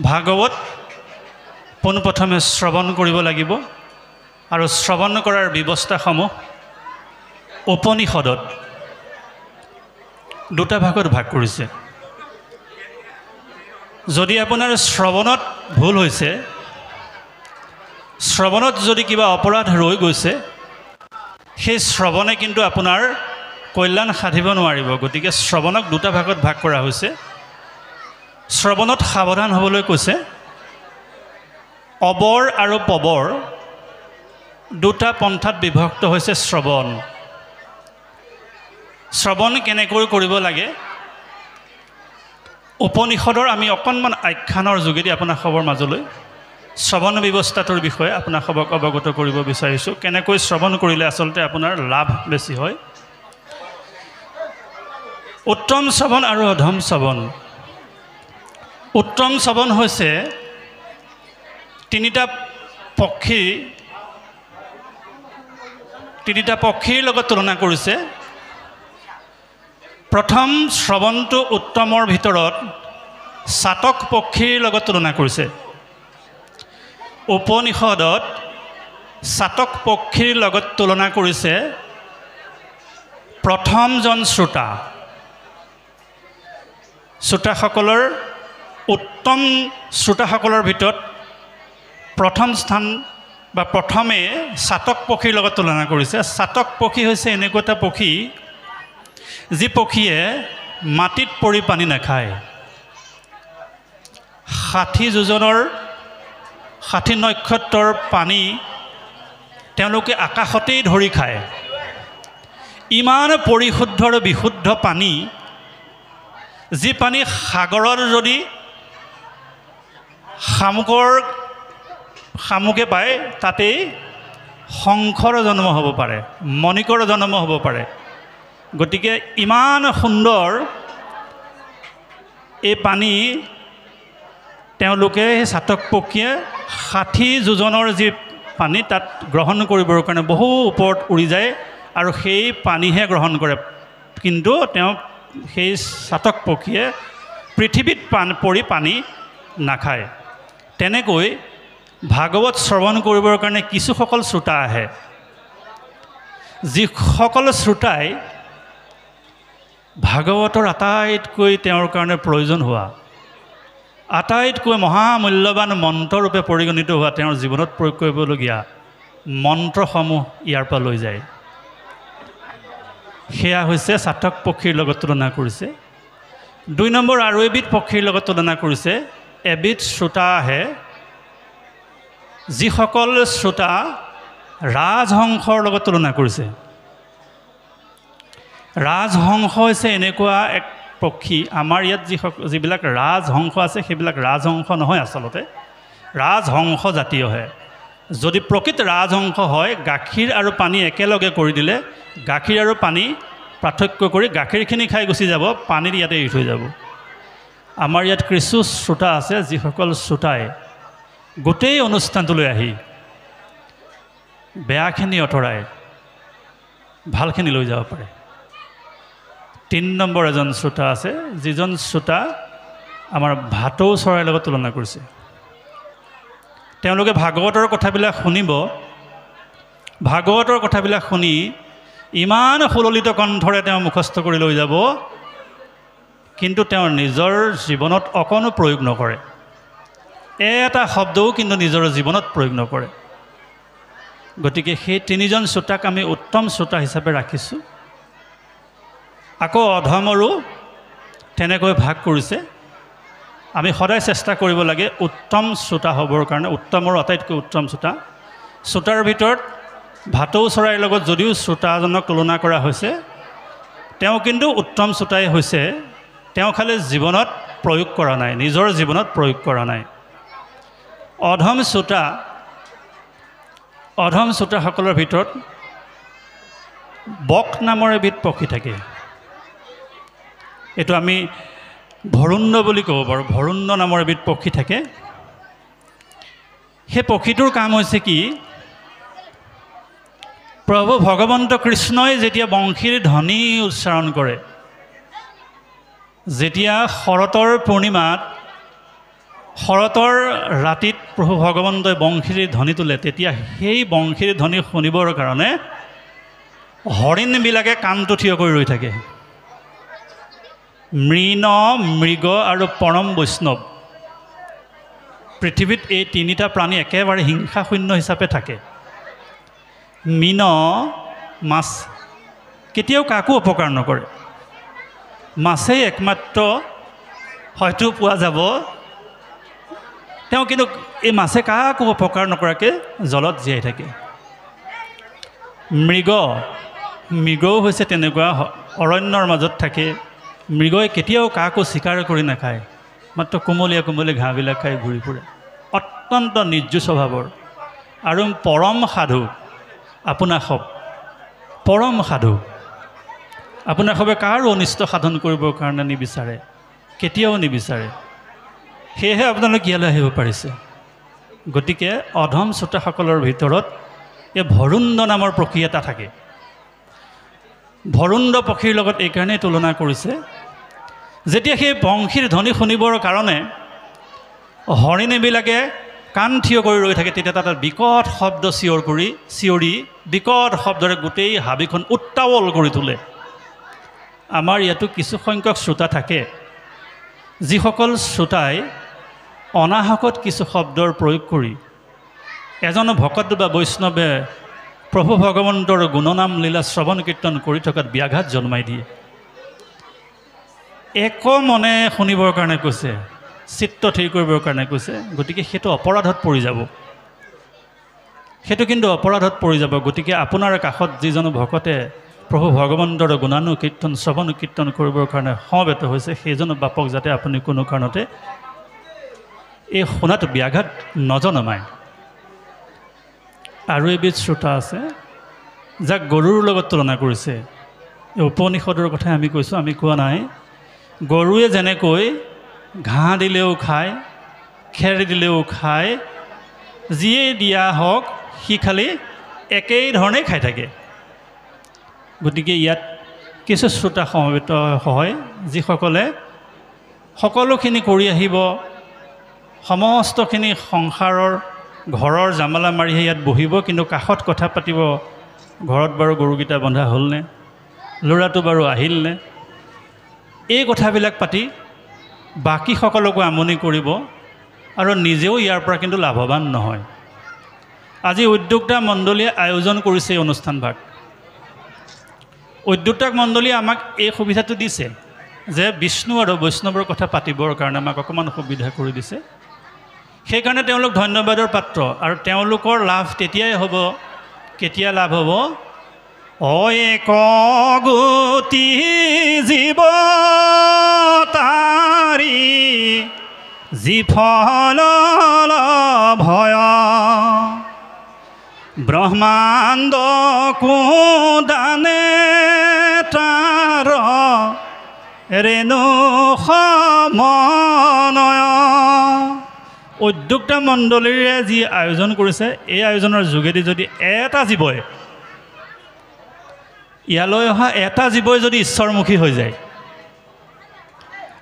ভাগৱত পোনপ্ৰথমে শ্ৰৱণ কৰিব লাগিব আৰু শ্ৰৱণ কৰাৰ ব্যৱস্থাসমূহ উপনিষদত দুটা ভাগত ভাগ কৰিছে। যদি আপোনাৰ শ্ৰৱণত ভুল হৈছে, শ্ৰৱণত যদি কিবা অপৰাধ ৰৈ গৈছে, সেই শ্ৰৱণে কিন্তু আপোনাৰ কল্যাণ সাধিব নোৱাৰিব। গতিকে শ্ৰৱণক দুটা ভাগত ভাগ কৰা হৈছে। শ্ৰৱণত সাৱধান হ'বলৈ কৈছে। অবৰ আৰু পবৰ দুটা পন্থাত বিভক্ত হৈছে শ্ৰৱণ। শ্ৰৱণ কেনেকৈ কৰিব লাগে, উপনিষদৰ আমি অকণমান আখ্যানৰ যোগেদি আপোনাসৱৰ মাজলৈ শ্ৰৱণ ব্যৱস্থাটোৰ বিষয়ে আপোনাসৱক অৱগত কৰিব বিচাৰিছোঁ। কেনেকৈ শ্ৰৱণ কৰিলে আচলতে আপোনাৰ লাভ বেছি হয়। উত্তম শ্ৰৱণ আৰু অধম শ্ৰৱণ। উত্তম শ্ৰৱণ হৈছে তিনিটা পক্ষীৰ লগত তুলনা কৰিছে। প্ৰথম শ্ৰৱণটো উত্তমৰ ভিতৰত চাতক পক্ষীৰ লগত তুলনা কৰিছে। উপনিষদত চাতক পক্ষীৰ লগত তুলনা কৰিছে প্ৰথমজন শ্ৰোতা। শ্ৰোতাসকলৰ উত্তম শ্ৰোতাসকলৰ ভিতৰত প্ৰথম স্থান বা প্ৰথমে চাতক পক্ষীৰ লগত তুলনা কৰিছে। চাতক পক্ষী হৈছে এনেকুৱা এটা পক্ষী যি পক্ষীয়ে মাটিত পৰি পানী নাখায়। 60 নক্ষত্ৰৰ পানী তেওঁলোকে আকাশতেই ধৰি খায়। ইমান পৰিশুদ্ধ আৰু বিশুদ্ধ পানী, যি পানী সাগৰত যদি শামুকে পায়, তাতেই শংখৰ জন্ম হ'ব পাৰে, মণিকৰ জন্ম হ'ব পাৰে। গতিকে ইমান সুন্দৰ এই পানী তেওঁলোকে সেই চাতক পক্ষীয়ে 60 যোজনৰ যি পানী তাত গ্ৰহণ কৰিবৰ কাৰণে বহু ওপৰত উৰি যায় আৰু সেই পানীহে গ্ৰহণ কৰে। কিন্তু তেওঁ সেই চাতক পক্ষীয়ে পৃথিৱীত পৰি পানী নাখায়। তেনেকৈ ভাগৱত শ্ৰৱণ কৰিবৰ কাৰণে কিছুসকল শ্ৰোতা আহে, যিসকল শ্ৰোতাই ভাগৱতৰ আটাইতকৈ তেওঁৰ কাৰণে প্ৰয়োজন হোৱা, আটাইতকৈ মহামূল্যৱান মন্ত্ৰৰূপে পৰিগণিত হোৱা, তেওঁৰ জীৱনত প্ৰয়োগ কৰিবলগীয়া মন্ত্ৰসমূহ ইয়াৰ পৰা লৈ যায়। সেয়া হৈছে চাতক পক্ষীৰ লগত তুলনা কৰিছে। 2 নম্বৰ আৰু এবিধ পক্ষীৰ লগত তুলনা কৰিছে। এবিধ শ্ৰোতা আহে, যিসকল শ্ৰোতা ৰাজহংসৰ লগত তুলনা কৰিছে। ৰাজহংস হৈছে এনেকুৱা এক পক্ষী, আমাৰ ইয়াত যিবিলাক ৰাজহংস আছে সেইবিলাক ৰাজহংস নহয়, আচলতে ৰাজহংস জাতীয়হে। যদি প্ৰকৃত ৰাজহংস হয়, গাখীৰ আৰু পানী একেলগে কৰি দিলে গাখীৰ আৰু পানী পাৰ্থক্য কৰি গাখীৰখিনি খাই গুচি যাব, পানীত ইয়াতে এৰি থৈ যাব। আমাৰ ইয়াত কিছু শ্ৰোতা আছে, যিসকল শ্ৰোতাই গোটেই অনুষ্ঠানটোলৈ আহি বেয়াখিনি আঁতৰাই ভালখিনি লৈ যাব পাৰে। 3 নম্বৰ এজন শ্ৰোতা আছে, যিজন শ্ৰোতা আমাৰ ভাটৌ চৰাইৰ লগত তুলনা কৰিছে। তেওঁলোকে ভাগৱতৰ কথাবিলাক শুনিব, ভাগৱতৰ কথাবিলাক শুনি ইমান সুললিত কণ্ঠৰে তেওঁ মুখস্থ কৰি লৈ যাব, কিন্তু তেওঁৰ নিজৰ জীৱনত অকণো প্ৰয়োগ নকৰে। এটা শব্দও কিন্তু নিজৰ জীৱনত প্ৰয়োগ নকৰে। গতিকে সেই 3জন শ্ৰোতাক আমি উত্তম শ্ৰোতা হিচাপে ৰাখিছোঁ। আকৌ অধমৰো তেনেকৈ ভাগ কৰিছে। আমি সদায় চেষ্টা কৰিব লাগে উত্তম শ্ৰোতা হ'বৰ কাৰণে। উত্তমৰ আটাইতকৈ উত্তম শ্ৰোতা। শ্ৰোতাৰ ভিতৰত ভাটৌ চৰাইৰ লগত যদিও শ্ৰোতাজনক তুলনা কৰা হৈছে, তেওঁ কিন্তু উত্তম শ্ৰোতাই হৈছে। তেওঁ খালি জীৱনত প্ৰয়োগ কৰা নাই, নিজৰ জীৱনত প্ৰয়োগ কৰা নাই। অধম শ্ৰোতাসকলৰ ভিতৰত বক নামৰ এবিধ পক্ষী থাকে। এইটো আমি ভৰুণ্ড বুলি ক'ব পাৰোঁ। ভৰুণ্ড নামৰ এবিধ পক্ষী থাকে। সেই পক্ষীটোৰ কাম হৈছে কি, প্ৰভু ভগৱন্ত কৃষ্ণই যেতিয়া বংশীৰ ধ্বনি উচ্চাৰণ কৰে, যেতিয়া শৰতৰ পূৰ্ণিমাত শৰতৰ ৰাতিত প্ৰভু ভগৱন্তই বংশীৰ ধ্বনি তোলে, তেতিয়া সেই বংশীৰ ধ্বনি শুনিবৰ কাৰণে হৰিণবিলাকে কাণটো থিয় কৰি ৰৈ থাকে। মৃণ, মৃগ আৰু পৰম বৈষ্ণৱ, পৃথিৱীত এই তিনিটা প্ৰাণী একেবাৰে হিংসাশূন্য হিচাপে থাকে। মীন, মাছ কেতিয়াও কাকো অপকাৰ নকৰে। মাছেই একমাত্ৰ হয়তো পোৱা যাব, তেওঁ কিন্তু এই মাছে কাকো অপকাৰ নকৰাকৈ জলত জীয়াই থাকে। মৃগও হৈছে তেনেকুৱা, অৰণ্যৰ মাজত থাকে। মৃগই কেতিয়াও কাকো চিকাৰ কৰি নাখায়, মাত্ৰ কোমলীয়া কোমলীয়া ঘাঁহবিলাক খাই ঘূৰি ফুৰে, অত্যন্ত নিৰ্জু স্বভাৱৰ। আৰু পৰম সাধু আপোনাসৱ, পৰম সাধু আপোনাসৱে কাৰো অনিষ্ট সাধন কৰিবৰ কাৰণে নিবিচাৰে, কেতিয়াও নিবিচাৰে। সেয়েহে আপোনালোক ইয়ালৈ আহিব পাৰিছে। গতিকে অধম শ্ৰোতাসকলৰ ভিতৰত এই ভৰুণ্ড নামৰ পক্ষী এটা থাকে। ভৰুণ্ড পক্ষীৰ লগত এইকাৰণেই তুলনা কৰিছে, যেতিয়া সেই বংশীৰ ধ্বনি শুনিবৰ কাৰণে হৰিণীবিলাকে কাণ থিয় কৰি ৰৈ থাকে, তেতিয়া তাত বিকট শব্দ চিঞৰি বিকট শব্দৰে গোটেই হাবিখন উত্তাৱল কৰি তোলে। আমাৰ ইয়াতো কিছু সংখ্যক শ্ৰোতা থাকে, যিসকল শ্ৰোতাই অনাহকত কিছু শব্দৰ প্ৰয়োগ কৰি এজন ভকত বা বৈষ্ণৱে প্ৰভু ভগৱন্তৰ গুণনাম লীলা শ্ৰৱণ কীৰ্তন কৰি থকাত ব্যাঘাত জন্মাই দিয়ে। মনে শুনিবৰ কাৰণে কৈছে, চিত্ত থিৰ কৰিবৰ কাৰণে কৈছে, গতিকে সেইটো অপৰাধত পৰি যাব, সেইটো কিন্তু অপৰাধত পৰি যাব। গতিকে আপোনাৰ কাষত যিজন ভকতে প্ৰভু ভগৱন্তৰ গুণানুকীৰ্তন শ্ৰৱণ কীৰ্তন কৰিবৰ কাৰণে সমবেত হৈছে, সেইজন বাপক যাতে আপুনি কোনো কাৰণতে এই শুনাত ব্যাঘাত নজনমায়। আৰু এবিধ শ্ৰোতা আছে, যাক গৰুৰ লগত তুলনা কৰিছে। এই উপনিষদৰ কথাই আমি কৈছোঁ, আমি কোৱা নাই। গৰুৱে যেনেকৈ ঘাঁহ দিলেও খায়, খেৰ দিলেও খায়, যিয়ে দিয়া হওক সি খালি একেই ধৰণে খাই থাকে। গতিকে ইয়াত কিছু শ্ৰোতা সমবেত হয়, যিসকলে সকলোখিনি কৰি আহিব, সমস্তখিনি সংসাৰৰ ঘৰৰ জামালা মাৰিহে ইয়াত বহিব, কিন্তু কাষত কথা পাতিব, ঘৰত বাৰু গৰুকেইটা বন্ধা হ'লনে, ল'ৰাটো বাৰু আহিলনে, এই কথাবিলাক পাতি বাকী সকলকো আমনি কৰিব আৰু নিজেও ইয়াৰ পৰা কিন্তু লাভৱান নহয়। আজি উদ্যোক্তা মণ্ডলীয়ে আয়োজন কৰিছে এই অনুষ্ঠানভাগ। উদ্যোক্তা মণ্ডলীয়ে আমাক এই সুবিধাটো দিছে যে বিষ্ণু আৰু বৈষ্ণৱৰ কথা পাতিবৰ কাৰণে আমাক অকণমান সুবিধা কৰি দিছে। সেইকাৰণে তেওঁলোক ধন্যবাদৰ পাত্ৰ। আৰু তেওঁলোকৰ লাভ তেতিয়াই হ'ব, কেতিয়া লাভ হ'ব? একগতি জীৱ তাৰি যিফল ভয় ব্ৰহ্মাণ্ড কোদানে তাৰ ৰেণু সমনয়। উদ্যোক্তা মণ্ডলীৰে যি আয়োজন কৰিছে, এই আয়োজনৰ যোগেদি যদি এটা জীৱই, ইয়ালৈ অহা এটা জীৱই যদি ঈশ্বৰমুখী হৈ যায়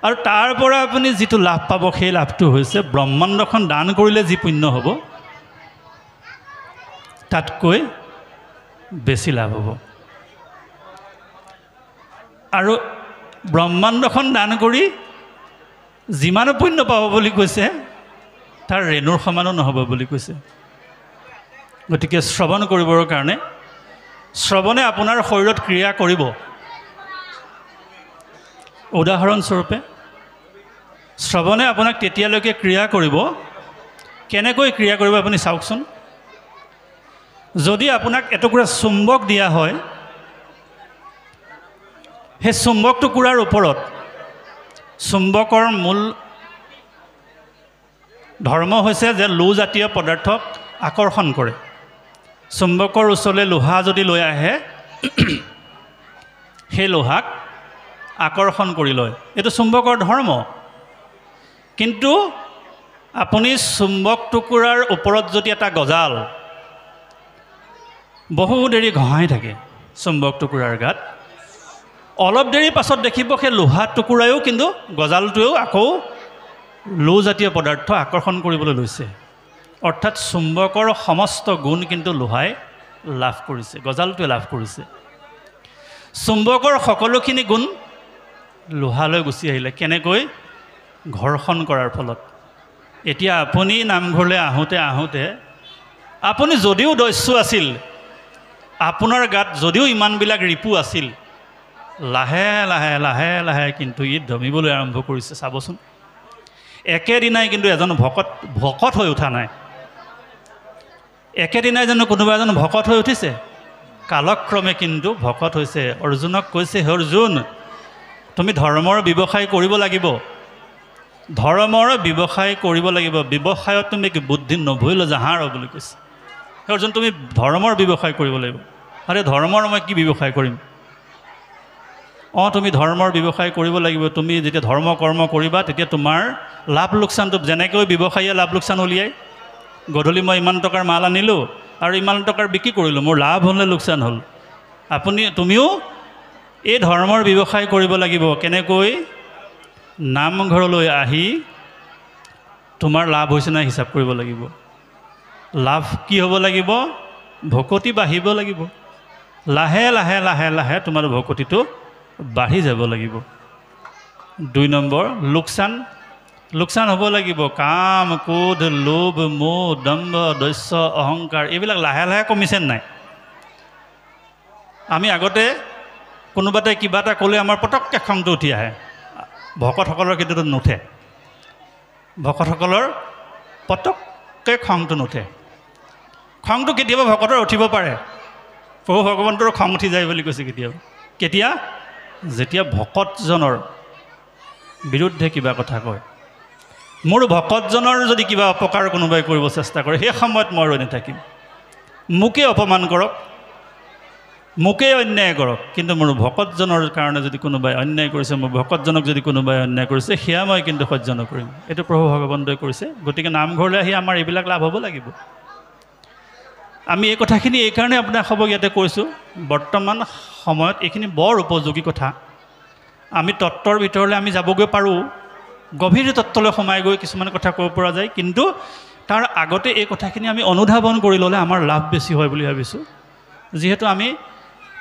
আৰু তাৰ পৰা আপুনি যিটো লাভ পাব, সেই লাভটো হৈছে ব্ৰহ্মাণ্ডখন দান কৰিলে যি পুণ্য হ'ব তাতকৈ বেছি লাভ হ'ব। আৰু ব্ৰহ্মাণ্ডখন দান কৰি যিমানো পুণ্য পাব বুলি কৈছে, তাৰ ৰেণুৰ সমানো নহ'ব বুলি কৈছে। গতিকে শ্ৰৱণ কৰিবৰ কাৰণে শ্ৰৱণে আপোনাৰ শৰীৰত ক্ৰিয়া কৰিব। উদাহৰণস্বৰূপে শ্ৰৱণে আপোনাক তেতিয়ালৈকে ক্ৰিয়া কৰিব, কেনেকৈ ক্ৰিয়া কৰিব আপুনি চাওকচোন। যদি আপোনাক এটুকুৰা চুম্বক দিয়া হয়, সেই চুম্বক টুকুৰাৰ ওপৰত চুম্বকৰ মূল ধৰ্ম হৈছে যে লোজাতীয় পদাৰ্থক আকৰ্ষণ কৰে। চুম্বকৰ ওচৰলৈ লোহা যদি লৈ আহে, সেই লোহাক আকৰ্ষণ কৰি লয়, এইটো চুম্বকৰ ধৰ্ম। কিন্তু আপুনি চুম্বক টুকুৰাৰ ওপৰত যদি এটা গজাল বহু দেৰি ঘঁহাই থাকে চুম্বক টুকুৰাৰ গাত, অলপ দেৰি পাছত দেখিব সেই লোহা টুকুৰায়ো কিন্তু গজালটোৱেও আকৌ লোজাতীয় পদাৰ্থ আকৰ্ষণ কৰিবলৈ লৈছে। অৰ্থাৎ চুম্বকৰ সমস্ত গুণ কিন্তু লোহাই লাভ কৰিছে, গজালটোৱে লাভ কৰিছে। চুম্বকৰ সকলোখিনি গুণ লোহালৈ গুচি আহিলে। কেনেকৈ? ঘৰ্ষণ কৰাৰ ফলত। এতিয়া আপুনি নামঘৰলৈ আহোঁতে আহোঁতে আপুনি যদিও দস্যু আছিল, আপোনাৰ গাত যদিও ইমানবিলাক ৰিপু আছিল, লাহে লাহে লাহে লাহে কিন্তু ই দমিবলৈ আৰম্ভ কৰিছে। চাবচোন, একেদিনাই কিন্তু এজন ভকত হৈ উঠা নাই। একেদিনাই জানো কোনোবা এজন ভকত হৈ উঠিছে? কালক্ৰমে কিন্তু ভকত হৈছে। অৰ্জুনক কৈছে, হে অৰ্জুন, তুমি ধৰ্মৰ ব্যৱসায় কৰিব লাগিব, ধৰ্মৰ ব্যৱসায় কৰিব লাগিব, ব্যৱসায়ত তুমি কি বুদ্ধি নভৰিল জাহাৰ বুলি কৈছে। হে অৰ্জুন, তুমি ধৰ্মৰ ব্যৱসায় কৰিব লাগিব। আৰে ধৰ্মৰ মই কি ব্যৱসায় কৰিম? তুমি ধৰ্মৰ ব্যৱসায় কৰিব লাগিব। তুমি যেতিয়া ধৰ্ম কৰ্ম কৰিবা তেতিয়া তোমাৰ লাভ লোকচানটো, যেনেকৈ ব্যৱসায়ীয়ে লাভ লোকচান উলিয়াই, গধূলি মই ইমান টকাৰ মাল আনিলোঁ আৰু ইমান টকাৰ বিক্ৰী কৰিলোঁ, মোৰ লাভ হ'ল নে লোকচান হ'ল? তুমিও এই ধৰ্মৰ ব্যৱসায় কৰিব লাগিব। কেনেকৈ? নামঘৰলৈ আহি তোমাৰ লাভ হৈছে নাই হিচাপ কৰিব লাগিব। লাভ কি হ'ব লাগিব? ভকতি বাঢ়িব লাগিব। লাহে লাহে লাহে লাহে তোমাৰ ভকতিটো বাঢ়ি যাব লাগিব। 2 নম্বৰ, লোকচান। লোকচান হ'ব লাগিব। কাম, ক্ৰোধ, লোভ, মোহ, দম্ভ, দস্য, অহংকাৰ এইবিলাক লাহে লাহে কমিছে নাই? আমি আগতে কোনোবাতে কিবা এটা ক'লে আমাৰ পটককৈ খংটো উঠি আহে। ভকতসকলৰ কিন্তু নুঠে। ভকতসকলৰ পটককৈ খংটো নুঠে। খংটো কেতিয়াবা ভকতৰ উঠিব পাৰে। প্ৰভু ভগৱন্তৰ খং উঠি যায় বুলি কৈছে কেতিয়াবা। কেতিয়া? যেতিয়া ভকতজনৰ বিৰুদ্ধে কিবা কথা কয়। মোৰ ভকতজনৰ যদি কিবা অপকাৰ কোনোবাই কৰিব চেষ্টা কৰে, সেই সময়ত মই ৰৈ নাথাকিম। মোকে অপমান কৰক, মোকেই অন্যায় কৰক, কিন্তু মোৰ ভকতজনৰ কাৰণে যদি কোনোবাই অন্যায় কৰিছে, মোৰ ভকতজনক যদি কোনোবাই অন্যায় কৰিছে, সেয়া মই কিন্তু সহ্য নকৰিম। এইটো প্ৰভু ভগৱন্তই কৰিছে। গতিকে নামঘৰলৈ আহি আমাৰ এইবিলাক লাভ হ'ব লাগিব। আমি এই কথাখিনি এইকাৰণে আপোনাক সবক ইয়াতে কৈছোঁ, বৰ্তমান সময়ত এইখিনি বৰ উপযোগী কথা। আমি তত্ত্বৰ ভিতৰলৈ আমি যাবগৈ পাৰোঁ, গভীৰ তত্ত্বলৈ সোমাই গৈ কিছুমান কথা ক'ব পৰা যায়, কিন্তু তাৰ আগতে এই কথাখিনি আমি অনুধাৱন কৰি ল'লে আমাৰ লাভ বেছি হয় বুলি ভাবিছোঁ। যিহেতু আমি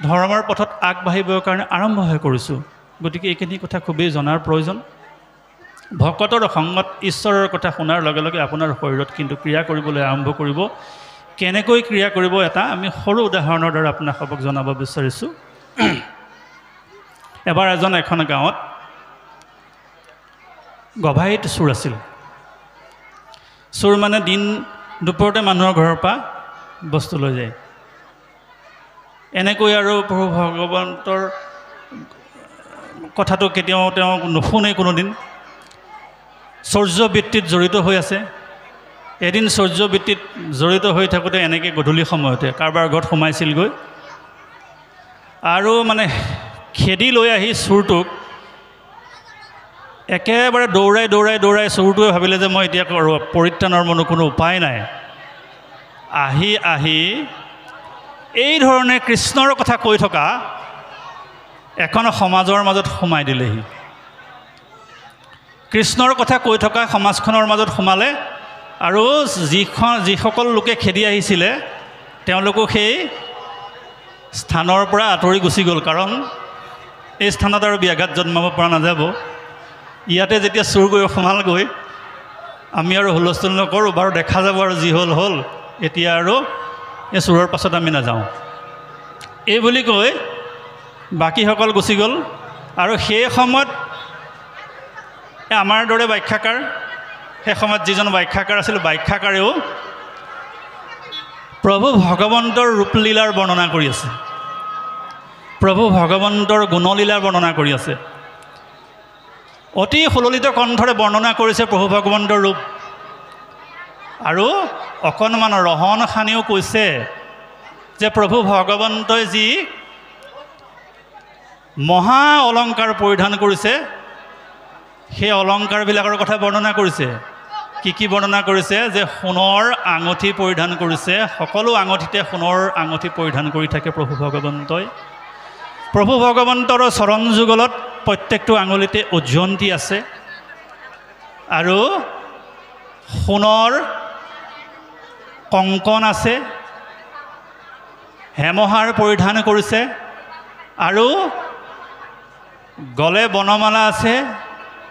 ধৰ্মৰ পথত আগবাঢ়িবৰ কাৰণে আৰম্ভহে কৰিছোঁ, গতিকে এইখিনি কথা খুবেই জনাৰ প্ৰয়োজন। ভকতৰ সংগত ঈশ্বৰৰ কথা শুনাৰ লগে লগে আপোনাৰ শৰীৰত কিন্তু ক্ৰিয়া কৰিবলৈ আৰম্ভ কৰিব। কেনেকৈ ক্ৰিয়া কৰিব এটা আমি সৰু উদাহৰণৰ দ্বাৰা আপোনাক সবক জনাব বিচাৰিছোঁ। এবাৰ এখন গাঁৱত গভাইত চোৰ আছিল। চোৰ মানে দিন দুপৰতে মানুহৰ ঘৰৰ পৰা বস্তু লৈ যায়। এনেকৈ আৰু প্ৰভু ভগৱন্তৰ কথাটো কেতিয়াও তেওঁ নুশুনে কোনোদিন। চৌৰ্যবৃত্তিত জড়িত হৈ আছে। এদিন চৌৰ্যবৃত্তিত জড়িত হৈ থাকোঁতে এনেকৈ গধূলি সময়তে কাৰোবাৰ ঘৰত সোমাইছিলগৈ আৰু মানে খেদি লৈ আহি চোৰটোক একেবাৰে দৌৰাই দৌৰাই দৌৰাই চোৰটোৱে ভাবিলে যে মই এতিয়া পৰিত্ৰাণৰ কোনো উপায় নাই। আহি আহি এই ধৰণে কৃষ্ণৰ কথা কৈ থকা এখন সমাজৰ মাজত সোমাই দিলেহি। কৃষ্ণৰ কথা কৈ থকা সমাজখনৰ মাজত সোমালে আৰু যিসকল লোকে খেদি আহিছিলে তেওঁলোকো সেই স্থানৰ পৰা আঁতৰি গুচি গ'ল। কাৰণ এই স্থানত আৰু ব্যাঘাত জন্মাব পৰা নাযাব। ইয়াতে যেতিয়া চোৰ গৈ সোমালগৈ, আমি আৰু হুলস্থুল নকৰোঁ, বাৰু দেখা যাব আৰু যি হ'ল হ'ল, এতিয়া আৰু এই চোৰৰ পাছত আমি নাযাওঁ, এই বুলি কৈ বাকীসকল গুচি গ'ল। আৰু সেই সময়ত আমাৰ দৰে ব্যাখ্যাকাৰ, সেই সময়ত যিজন ব্যাখ্যাকাৰ আছিল, ব্যাখ্যাকাৰেও প্ৰভু ভগৱন্তৰ ৰূপলীলাৰ বৰ্ণনা কৰি আছে, প্ৰভু ভগৱন্তৰ গুণলীলাৰ বৰ্ণনা কৰি আছে। অতি সুললিত কণ্ঠৰে বৰ্ণনা কৰিছে প্ৰভু ভগৱন্তৰ ৰূপ। আৰু অকণমান ৰহন সানিও কৈছে যে প্ৰভু ভগৱন্তই যি মহা অলংকাৰ পৰিধান কৰিছে, সেই অলংকাৰবিলাকৰ কথা বৰ্ণনা কৰিছে। কি বৰ্ণনা কৰিছে? যে সোণৰ আঙুঠি পৰিধান কৰিছে, সকলো আঙুঠিতে সোণৰ আঙুঠি পৰিধান কৰি থাকে প্ৰভু ভগৱন্তই। প্ৰভু ভগৱন্তৰ চৰণ যুগলত প্ৰত্যেকটো আঙুলিতে উজ্জয়ন্তী আছে। আৰু সোণৰ কংকণ আছে, হেমহাৰ পৰিধান কৰিছে আৰু গলে বনমালা আছে।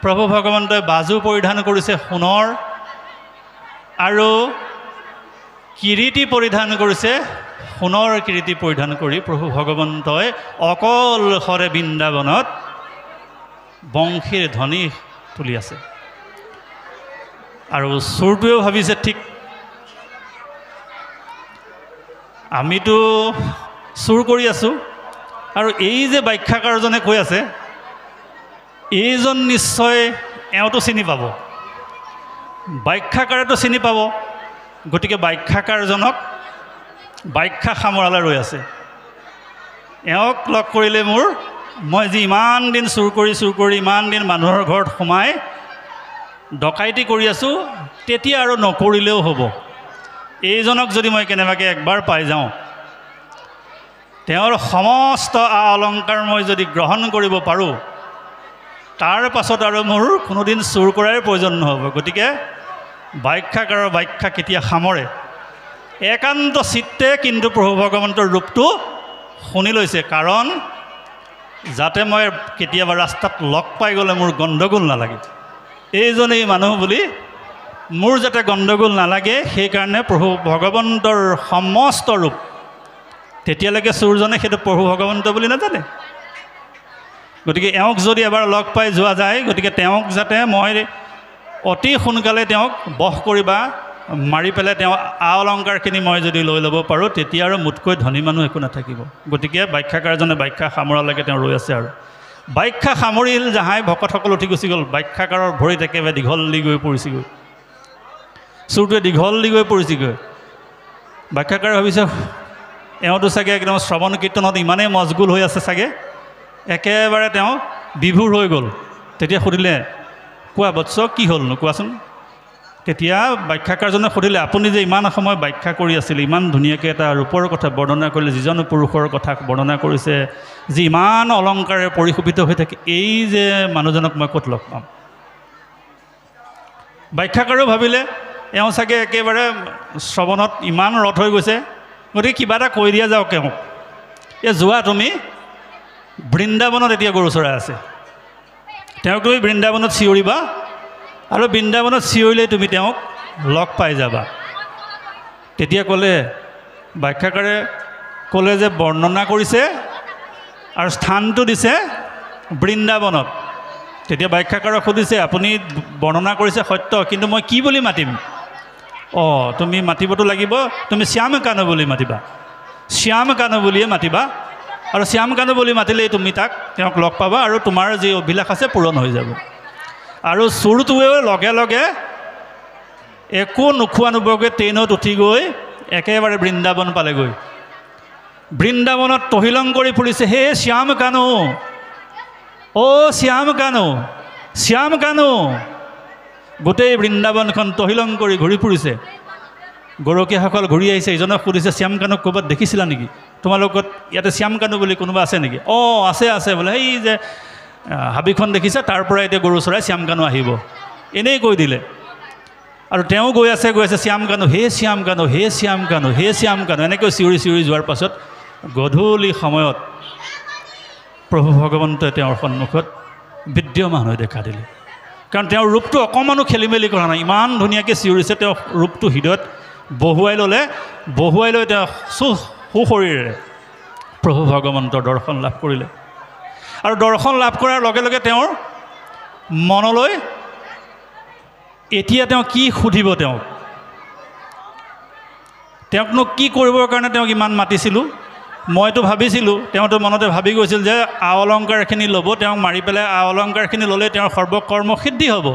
প্ৰভু ভগৱন্তই বাজু পৰিধান কৰিছে সোণৰ আৰু কিৰীটি পৰিধান কৰিছে, সোণৰ কিৰীটি পৰিধান কৰি প্ৰভু ভগৱন্তই অকলশৰে বৃন্দাবনত বংশীৰ ধ্বনি তুলি আছে। আৰু চোৰটোৱেও ভাবিছে ঠিক আমিতো চুৰ কৰি আছোঁ আৰু এই যে ব্যাখ্যাকাৰজনে কৈ আছে এইজন নিশ্চয় এওঁতো চিনি পাব, ব্যাখ্যাকাৰেতো চিনি পাব। গতিকে ব্যাখ্যাকাৰজনক ব্যাখ্যা সামৰালে ৰৈ আছে। এওঁক লগ কৰিলে মই যি ইমান দিন চুৰ কৰি ইমান দিন মানুহৰ ঘৰত সোমাই ডকাইতি কৰি আছোঁ, তেতিয়া আৰু নকৰিলেও হ'ব। এইজনক যদি মই কেনেবাকৈ একবাৰ পাই যাওঁ, তেওঁৰ সমস্ত আ অলংকাৰ মই যদি গ্ৰহণ কৰিব পাৰোঁ, তাৰ পাছত আৰু মোৰ কোনোদিন চুৰ কৰাৰ প্ৰয়োজন নহ'ব। গতিকে ব্যাখ্যাকাৰৰ ব্যাখ্যা কেতিয়া সামৰে, একান্ত চিত্তে কিন্তু প্ৰভু ভগৱন্তৰ ৰূপটো শুনি লৈছে, কাৰণ যাতে মই কেতিয়াবা ৰাস্তাত লগ পাই গ'লে মোৰ গণ্ডগোল নালাগে, এইজনেই মানুহ বুলি মোৰ যাতে গণ্ডগোল নালাগে, সেইকাৰণে প্ৰভু ভগৱন্তৰ সমস্ত ৰূপ। তেতিয়ালৈকে চোৰজনে সেইটো প্ৰভু ভগৱন্ত বুলি নাজানে। গতিকে এওঁক যদি এবাৰ লগ পাই যোৱা যায়, গতিকে তেওঁক যাতে মই অতি সোনকালে তেওঁক বশ কৰি বা মাৰি পেলাই তেওঁ আ অলংকাৰখিনি মই যদি লৈ ল'ব পাৰোঁ, তেতিয়া আৰু মোতকৈ ধনী মানুহ একো নাথাকিব। গতিকে ব্যাখ্যাকাৰজনে ব্যাখ্যা সামৰালৈকে তেওঁ ৰৈ আছে। আৰু ব্যাখ্যা সামৰিল যাহাই ভকতসকল উঠি গুচি গ'ল। ব্যাখ্যাকাৰৰ ভৰিত একেবাৰে দীঘল দি গৈ পৰিছেগৈ, চোৰটোৱে দীঘল দি গৈ পৰিছেগৈ। ব্যাখ্যাকাৰে ভাবিছে এওঁতো চাগে একদম শ্ৰৱণ কীৰ্তনত ইমানেই মজগুল হৈ আছে চাগে, একেবাৰে তেওঁ বিভোৰ হৈ গ'ল। তেতিয়া সুধিলে, কোৱা বৎস, কি হ'লনো কোৱাচোন? তেতিয়া ব্যাখ্যাকাৰজনে সুধিলে, আপুনি যে ইমান সময় ব্যাখ্যা কৰি আছিলে, ইমান ধুনীয়াকৈ এটা ৰূপৰ কথা বৰ্ণনা কৰিলে, যিজন পুৰুষৰ কথা বৰ্ণনা কৰিছে, যি ইমান অলংকাৰে পৰিশোভিত হৈ থাকে, এই যে মানুহজনক মই ক'ত লগ পাম? ব্যাখ্যাকাৰেও ভাবিলে এওঁ চাগে একেবাৰে শ্ৰৱণত ইমান ৰথ হৈ গৈছে, গতিকে কিবা এটা কৈ দিয়া যাওক এওঁক। যোৱা তুমি বৃন্দাবনত, এতিয়া গৰু চৰাই আছে, তেওঁক তুমি বৃন্দাবনত চিঞৰিবা আৰু বৃন্দাবনত চিঞৰিলে তুমি তেওঁক লগ পাই যাবা। তেতিয়া ক'লে ব্যাখ্যাকাৰে ক'লে যে বৰ্ণনা কৰিছে আৰু স্থানটো দিছে বৃন্দাবনত। তেতিয়া ব্যাখ্যাকাৰক সুধিছে, আপুনি বৰ্ণনা কৰিছে সত্য, কিন্তু মই কি বুলি মাতিম? তুমি মাতিবতো লাগিব, তুমি শ্যাম কানু বুলি মাতিবা, শ্যাম কানু বুলিয়ে মাতিবা, আৰু শ্যাম কানু বুলি মাতিলেই তুমি তেওঁক লগ পাবা আৰু তোমাৰ যি অভিলাষ আছে পূৰণ হৈ যাব। আৰু চোৰটোৱেও লগে লগে একো নোখোৱা নোবোৱাকৈ ট্ৰেইনত উঠি গৈ একেবাৰে বৃন্দাবন পালেগৈ। বৃন্দাবনত তহিলং কৰি ফুৰিছে, হে শ্যাম কানু, শ্যাম কানু, শ্যাম কানু। গোটেই বৃন্দাবনখন তহিলং কৰি ঘূৰি ফুৰিছে। গৰখীয়াসকল ঘূৰি আহিছে, ইজনক সুধিছে, শ্যাম কানুক ক'ৰবাত দেখিছিলা নেকি? তোমাৰ লগত ইয়াতে শ্যাম কানু বুলি কোনোবা আছে নেকি? আছে বোলে, সেই যে হাবিখন দেখিছে তাৰ পৰা এতিয়া গৰু চৰাই শ্যাম কানু আহিব, এনেই কৈ দিলে। আৰু তেওঁ গৈ আছে শ্যাম কানু, হে শ্যাম কানু, হে শ্যাম কানু, হে শ্যাম কানু, এনেকৈ চিঞৰি চিঞৰি যোৱাৰ পাছত গধূলি সময়ত প্ৰভু ভগৱন্তই তেওঁৰ সন্মুখত বিদ্যমান হৈ দেখা দিলে। কাৰণ তেওঁৰ ৰূপটো অকণমানো খেলি মেলি কৰা নাই, ইমান ধুনীয়াকৈ চিঞৰিছে। তেওঁ ৰূপটো হৃদয়ত বহুৱাই লৈ তেওঁ সুশৰীৰেৰে প্ৰভু ভগৱন্তৰ দৰ্শন লাভ কৰিলে। আৰু দৰ্শন লাভ কৰাৰ লগে লগে তেওঁৰ মনলৈ এতিয়া তেওঁ কি সুধিব, তেওঁকনো কি কৰিবৰ কাৰণে তেওঁক ইমান মাতিছিলোঁ? মইতো ভাবিছিলোঁ, তেওঁতো মনতে ভাবি গৈছিল যে আ অলংকাৰখিনি ল'ব, তেওঁক মাৰি পেলাই আ অলংকাৰখিনি ল'লে তেওঁৰ সৰ্বকৰ্ম সিদ্ধি হ'ব।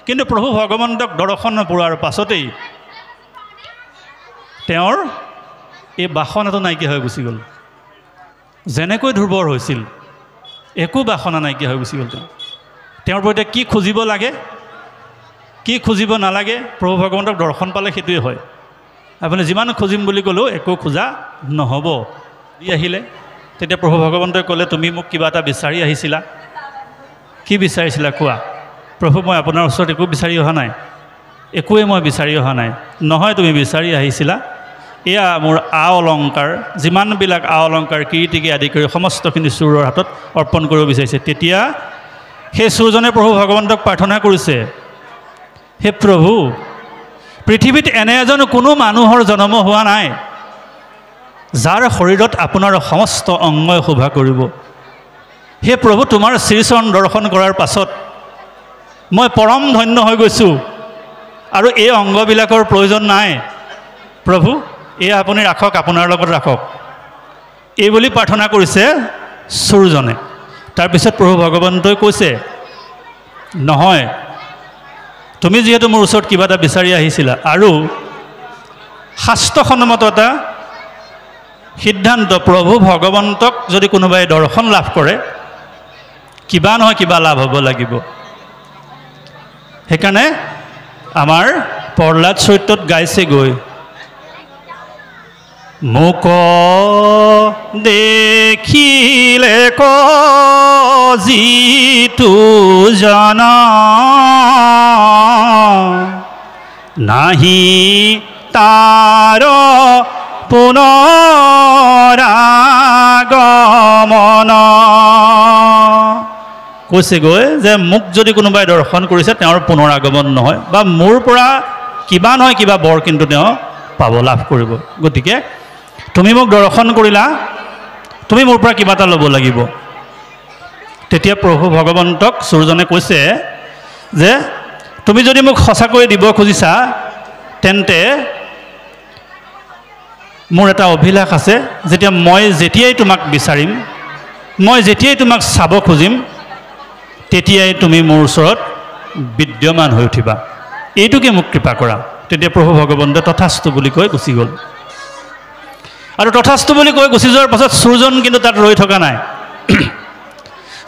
কিন্তু প্ৰভু ভগৱন্তক দৰ্শন পোৱাৰ পাছতেই তেওঁৰ এই বাসনাটো নাইকিয়া হৈ গুচি গ'ল। যেনেকৈ দুৰ্বৰ হৈছিল, একো বাসনা নাইকিয়া হৈ গুচি গ'ল। তেওঁৰ পৰা এতিয়া কি খুজিব লাগে, কি খুজিব নালাগে, প্ৰভু ভগৱন্তক দৰ্শন পালে সেইটোৱে হয়। আপুনি যিমান খুজিম বুলি ক'লেও একো খোজা নহ'ব। আহিলে তেতিয়া প্ৰভু ভগৱন্তই ক'লে, তুমি মোক কিবা এটা বিচাৰি আহিছিলা, কি বিচাৰিছিলা কোৱা? প্ৰভু মই আপোনাৰ ওচৰত একো বিচাৰি অহা নাই, একোৱেই মই বিচাৰি অহা নাই। নহয় তুমি বিচাৰি আহিছিলা, এয়া মোৰ আ অলংকাৰ, যিমানবিলাক আ অলংকাৰ কীৰ্তিকে আদি কৰি সমস্তখিনি চোৰৰ হাতত অৰ্পণ কৰিব বিচাৰিছে। তেতিয়া সেই চোৰজনে প্ৰভু ভগৱন্তক প্ৰাৰ্থনা কৰিছে, হে প্ৰভু, পৃথিৱীত এনে এজন কোনো মানুহৰ জন্ম হোৱা নাই যাৰ শৰীৰত আপোনাৰ সমস্ত অংগই শোভা কৰিব। হে প্ৰভু, তোমাৰ শ্ৰীচৰণ দৰ্শন কৰাৰ পাছত মই পৰম ধন্য হৈ গৈছোঁ আৰু এই অংগবিলাকৰ প্ৰয়োজন নাই। প্ৰভু, এয়া আপুনি ৰাখক, আপোনাৰ লগত ৰাখক, এই বুলি প্ৰাৰ্থনা কৰিছে চোৰজনে। তাৰপিছত প্ৰভু ভগৱন্তই কৈছে, নহয়, তুমি যিহেতু মোৰ ওচৰত কিবা এটা বিচাৰি আহিছিলা, আৰু শাস্ত্ৰসন্মত এটা সিদ্ধান্ত, প্ৰভু ভগৱন্তক যদি কোনোবাই দৰ্শন লাভ কৰে কিবা নহয় কিবা লাভ হ'ব লাগিব। সেইকাৰণে আমাৰ প্ৰহ্লাদ চৰিত্ৰত গাইছে গৈ, মোক দেখিলে ক যিটো জানা, নাহি তাৰ পুনৰাগমন। কৈছে গৈ যে মোক যদি কোনোবাই দৰ্শন কৰিছে তেওঁৰ পুনৰাগমন নহয়, বা মোৰ পৰা কিবা নহয় কিবা বৰ কিন্তু তেওঁ পাব, লাভ কৰিব। গতিকে তুমি মোক দৰ্শন কৰিলা, তুমি মোৰ পৰা কিবা এটা ল'ব লাগিব। তেতিয়া প্ৰভু ভগৱন্তক চোৰজনে কৈছে যে তুমি যদি মোক সঁচাকৈ দিব খুজিছা তেন্তে মোৰ এটা অভিলাষ আছে, মই যেতিয়াই তোমাক বিচাৰিম, মই যেতিয়াই তোমাক চাব খুজিম, তেতিয়াই তুমি মোৰ ওচৰত বিদ্যমান হৈ উঠিবা, এইটোকে মোক কৃপা কৰা। তেতিয়া প্ৰভু ভগৱন্তই তথাস্তু বুলি কৈ গুচি গ'ল। আৰু তথাস্তু বুলি কৈ গুচি যোৱাৰ পাছত চোৰজন কিন্তু তাত ৰৈ থকা নাই।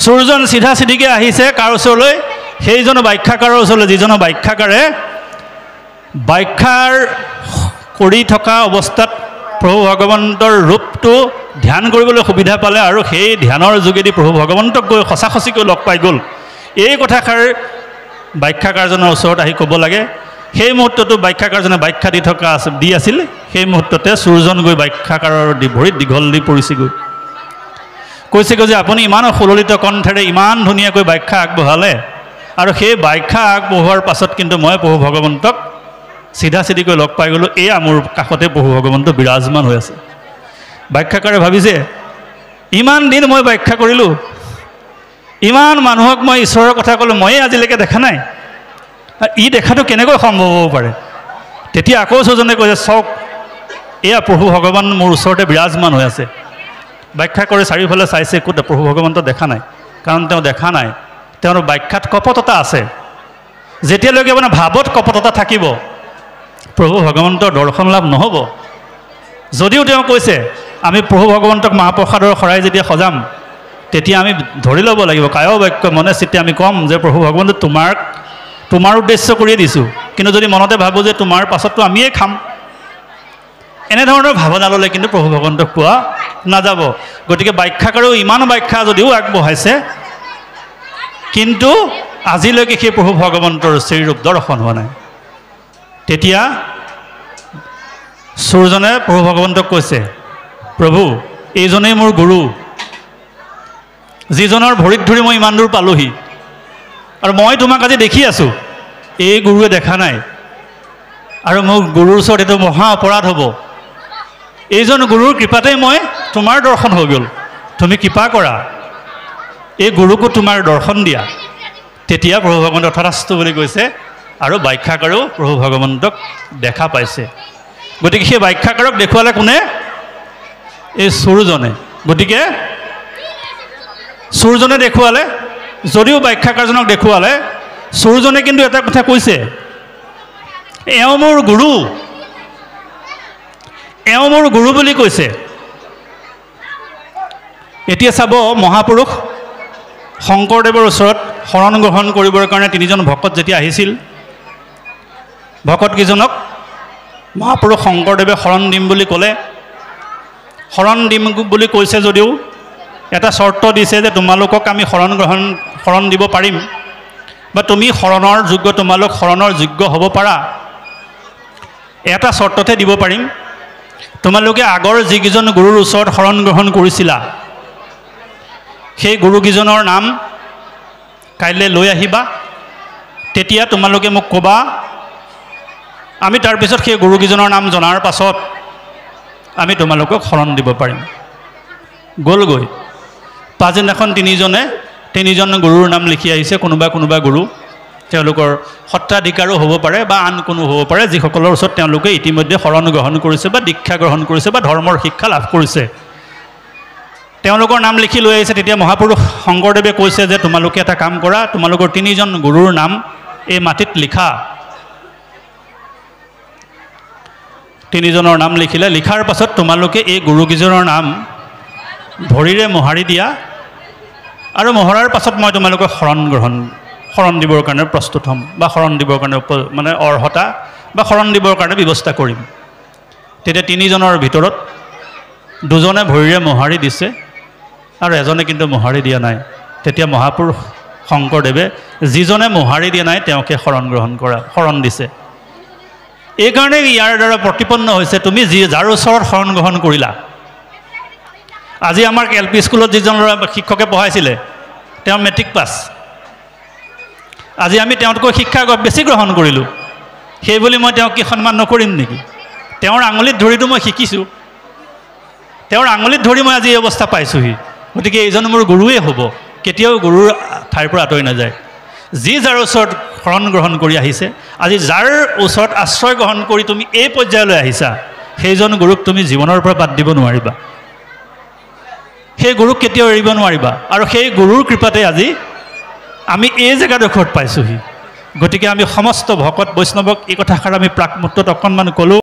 চোৰজন চিধা চিধিকৈ আহিছে কাৰ ওচৰলৈ? সেইজন ব্যাখ্যাকাৰৰ ওচৰলৈ, যিজনৰ ব্যাখ্যাকাৰে ব্যাখ্যাৰ কৰি থকা অৱস্থাত প্ৰভু ভগৱন্তৰ ৰূপটো ধ্যান কৰিবলৈ সুবিধা পালে, আৰু সেই ধ্যানৰ যোগেদি প্ৰভু ভগৱন্তক গৈ সঁচা সঁচিকৈ লগ পাই গ'ল। এই কথাষাৰ ব্যাখ্যাকাৰজনৰ ওচৰত আহি ক'ব লাগে। সেই মুহূৰ্তটো ব্যাখ্যাকাৰজনে ব্যাখ্যা দি আছিল, সেই মুহূৰ্ততে চোৰজন গৈ ব্যাখ্যাকাৰৰ ভৰিত দীঘল দি পৰিছেগৈ। কৈছেগৈ যে আপুনি ইমান সুললিত কণ্ঠেৰে ইমান ধুনীয়াকৈ ব্যাখ্যা আগবঢ়ালে, আৰু সেই ব্যাখ্যা আগবঢ়োৱাৰ পাছত কিন্তু মই প্ৰভু ভগৱন্তক চিধা চিধিকৈ লগ পাই গ'লোঁ, এয়া মোৰ কাষতে প্ৰভু ভগৱন্ত বিৰাজমান হৈ আছে। ব্যাখ্যাকাৰে ভাবিছে, ইমান দিন মই ব্যাখ্যা কৰিলোঁ, ইমান মানুহক মই ঈশ্বৰৰ কথা ক'লোঁ, ময়ে আজিলৈকে দেখা নাই, ই দেখাটো কেনেকৈ সম্ভৱ হ'ব পাৰে? তেতিয়া আকৌ চোৰজনে কৈছে, চাওক, এয়া প্ৰভু ভগৱান মোৰ ওচৰতে বিৰাজমান হৈ আছে। ব্যাখ্যা কৰি চাৰিওফালে চাইছে, ক'ত প্ৰভু ভগৱন্ত দেখা নাই, কাৰণ তেওঁ দেখা নাই, তেওঁৰ ব্যাখ্যাত কপটতা আছে। যেতিয়ালৈকে আপোনাৰ ভাৱত কপটতা থাকিব প্ৰভু ভগৱন্তৰ দৰ্শন লাভ নহ'ব। যদিও তেওঁ কৈছে আমি প্ৰভু ভগৱন্তক মহাপ্ৰসাদৰ শৰাই যেতিয়া সজাম তেতিয়া আমি ধৰি ল'ব লাগিব, কায় বাক্য মনে চিত্তে আমি ক'ম যে প্ৰভু ভগৱন্ত তোমাৰ উদ্দেশ্য কৰিয়ে দিছোঁ, কিন্তু যদি মনতে ভাবোঁ যে তোমাৰ পাছততো আমিয়ে খাম, এনেধৰণৰ ভাৱনা ল'লে কিন্তু প্ৰভু ভগৱন্তক পোৱা নাযাব। গতিকে ব্যাখ্যাকাৰেও ইমান ব্যাখ্যা যদিও আগবঢ়াইছে, কিন্তু আজিলৈকে সেই প্ৰভু ভগৱন্তৰ শ্ৰীৰূপ দৰ্শন হোৱা নাই। তেতিয়া চোৰজনে প্ৰভু ভগৱন্তক কৈছে, প্ৰভু, এইজনেই মোৰ গুৰু, যিজনৰ ভৰিত ধৰি মই ইমান দূৰ পালোহি, আৰু মই তোমাক আজি দেখি আছোঁ, এই গুৰুৱে দেখা নাই, আৰু মোৰ গুৰুৰ ওচৰত এইটো মহা অপৰাধ হ'ব। এইজন গুৰুৰ কৃপাতেই মই তোমাৰ দৰ্শন হৈ গ'ল, তুমি কৃপা কৰা, এই গুৰুকো তোমাৰ দৰ্শন দিয়া। তেতিয়া প্ৰভু ভগৱন্ত তথাস্তু বুলি কৈছে, আৰু ব্যাখ্যাকাৰেও প্ৰভু ভগৱন্তক দেখা পাইছে। গতিকে সেই ব্যাখ্যাকাৰক দেখুৱালে কোনে? এই চোৰজনে। গতিকে চোৰজনে দেখুৱালে, যদিও ব্যাখ্যাকাৰজনক দেখুৱালে, চোৰজনে কিন্তু এটা কথা কৈছে, এওঁ মোৰ গুৰু, এওঁ মোৰ গুৰু বুলি কৈছে। এতিয়া চাব, মহাপুৰুষ শংকৰদেৱৰ ওচৰত শৰণ গ্ৰহণ কৰিবৰ কাৰণে তিনিজন ভকত যেতিয়া আহিছিল, ভকতকেইজনক মহাপুৰুষ শংকৰদেৱে শৰণ দিম বুলি ক'লে। শৰণ দিম বুলি কৈছে যদিও এটা চৰ্ত দিছে যে তোমালোকক আমি শৰণ দিব পাৰিম, বা তুমি শৰণৰ যোগ্য, তোমালোক শৰণৰ যোগ্য হ'ব পাৰা। এটা চৰ্ততে দিব পাৰিম, তোমালোকে আগৰ যিকেইজন গুৰুৰ ওচৰত শৰণ গ্ৰহণ কৰিছিলা সেই গুৰুকেইজনৰ নাম কাইলৈ লৈ আহিবা, তেতিয়া তোমালোকে মোক ক'বা, আমি তাৰপিছত সেই গুৰুকেইজনৰ নাম জনাৰ পাছত আমি তোমালোকক শৰণ দিব পাৰিম। গ'লগৈ। পাছদিনাখন তিনিজন গুৰুৰ নাম লিখি আহিছে। কোনোবা গুৰু তেওঁলোকৰ সত্ৰাধিকাৰো হ'ব পাৰে বা আন কোনো হ'ব পাৰে, যিসকলৰ ওচৰত তেওঁলোকে ইতিমধ্যে শৰণ গ্ৰহণ কৰিছে বা দীক্ষা গ্ৰহণ কৰিছে বা ধৰ্মৰ শিক্ষা লাভ কৰিছে, তেওঁলোকৰ নাম লিখি লৈ আহিছে। তেতিয়া মহাপুৰুষ শংকৰদেৱে কৈছে যে তোমালোকে এটা কাম কৰা, তোমালোকৰ 3জন গুৰুৰ নাম এই মাটিত লিখা। 3জনৰ নাম লিখিলে, লিখাৰ পাছত তোমালোকে এই গুৰুকেইজনৰ নাম ভৰিৰে মোহাৰি দিয়া, আৰু মোহৰাৰ পাছত মই তোমালোকক শৰণ দিবৰ কাৰণে প্ৰস্তুত হ'ম বা শৰণ দিবৰ কাৰণে মানে অৰ্হতা বা শৰণ দিবৰ কাৰণে ব্যৱস্থা কৰিম। তেতিয়া 3জনৰ ভিতৰত 2জনে ভৰিৰে মোহাৰি দিছে আৰু এজনে কিন্তু মোহাৰি দিয়া নাই। তেতিয়া মহাপুৰুষ শংকৰদেৱে যিজনে মোহাৰি দিয়া নাই তেওঁকে শৰণ দিছে। এইকাৰণে ইয়াৰ দ্বাৰা প্ৰতিপন্ন হৈছে, তুমি যাৰ ওচৰত শৰণ গ্ৰহণ কৰিলা। আজি আমাৰ LP স্কুলত যিজন ল'ৰা শিক্ষকে পঢ়াইছিলে তেওঁ মেট্ৰিক পাছ। আজি আমি তেওঁতকৈ শিক্ষা বেছি গ্ৰহণ কৰিলোঁ, সেই বুলি মই তেওঁক কি সন্মান নকৰিম নেকি? তেওঁৰ আঙুলিত ধৰিতো মই শিকিছোঁ, তেওঁৰ আঙুলিত ধৰি মই আজি এই অৱস্থা পাইছোঁহি। গতিকে এইজন মোৰ গুৰুৱে হ'ব, কেতিয়াও গুৰুৰ ঠাইৰ পৰা আঁতৰি নাযায়। যাৰ ওচৰত শৰণ গ্ৰহণ কৰি আহিছে, আজি যাৰ ওচৰত আশ্ৰয় গ্ৰহণ কৰি তুমি এই পৰ্যায়লৈ আহিছা, সেইজন গুৰুক তুমি জীৱনৰ পৰা বাদ দিব নোৱাৰিবা, সেই গুৰুক কেতিয়াও এৰিব নোৱাৰিবা। আৰু সেই গুৰুৰ কৃপাতে আজি আমি এই জেগাডোখৰত পাইছোঁহি। গতিকে আমি সমস্ত ভকত বৈষ্ণৱক এই কথাষাৰ আমি প্ৰাকমুহূৰ্তত অকণমান ক'লোঁ।